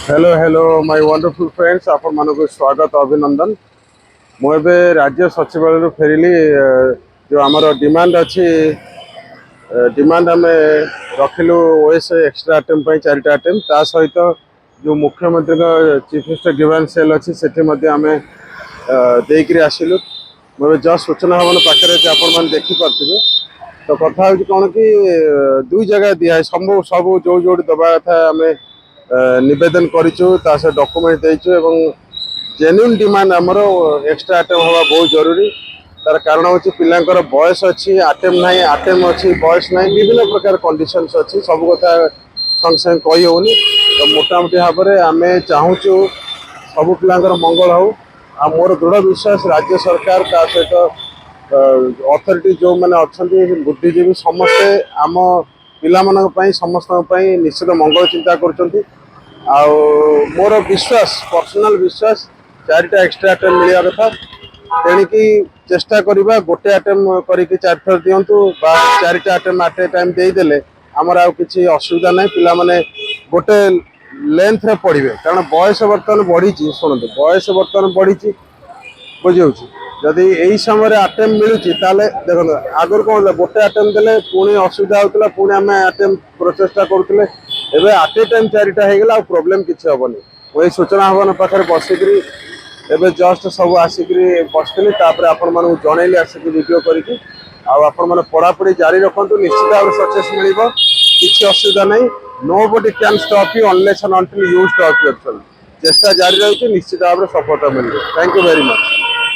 Hello hello my wonderful friends आपण मानक स्वागत अभिनंदन। मुझे राज्य सचिवालय फेरिली जो आमर डिमांड अच्छी डिमांड आम रखिलु ओएस एक्सट्रा आइटम चारिटा आइटम ता सहित जो मुख्यमंत्री चीफ मिनिस्टर गिवन सेल अच्छी से आम देकर आसिलु। मुझे जस्ट सूचना भवन पाखे आपण देखिपे तो कथा कौन कि दुई जगह दिए सब सब जो जो दबा था आम निवेदन करूँ डॉक्यूमेंट देचु जेन्युइन डिमांड आमर एक्सट्रा आइटम हवा बहुत जरूरी। तार कारण हूँ पिलांकर बयस अच्छी आटेम ना आटेम अच्छी बयस ना विभिन्न प्रकार कंडीशन अच्छी सब कथा संगे संगे कही होनी। तो मोटामोटी भाव में आम चाहूँ सब पिलांकर मंगल हो। आ मोर दृढ़ विश्वास राज्य सरकार ता अथॉरिटी जो मैंने अच्छा बुद्धिजीवी समस्ते आम पिला समस्त निश्चित मंगल चिंता कर मोर विश्वास पर्सनल विश्वास चारिटा एक्सट्रा आइटम मिलवा कथा तेणिकी चेष्टा करवा गोटे आइटम करके चार थर दिंतु चारिटा आइटम एट ए टाइम देदेले आमर आ कि असुविधा ना पिला माने गोटे लेंथ रे पढ़े कारण बयस बर्तमान बढ़ी शुणु बयस बर्तमान बढ़ी बुझे जदि यही समय आटेम मिलूँ देखो आगर कौन गोटे आटेम देले पुणी असुविधा होता पुणी आम आटेम प्रचेषा करुले एवं आट ए टाइम चारिटा होगला प्रोब्लेम किसी हेनी। वही सूचना भवन पाखे बसिकी एवं जस्ट सब आसिक बसती आपण मानक जनइली आसिक वीडियो करके आपण मैंने पढ़ापढ़ी जारी रखु निश्चित भाव सक्सेस मिल कि असुविधा ना। Nobody can stop you unless and until you stop yourself. चेष्टा जारी रही निश्चित भाव में सफलता मिल। Thank you very much.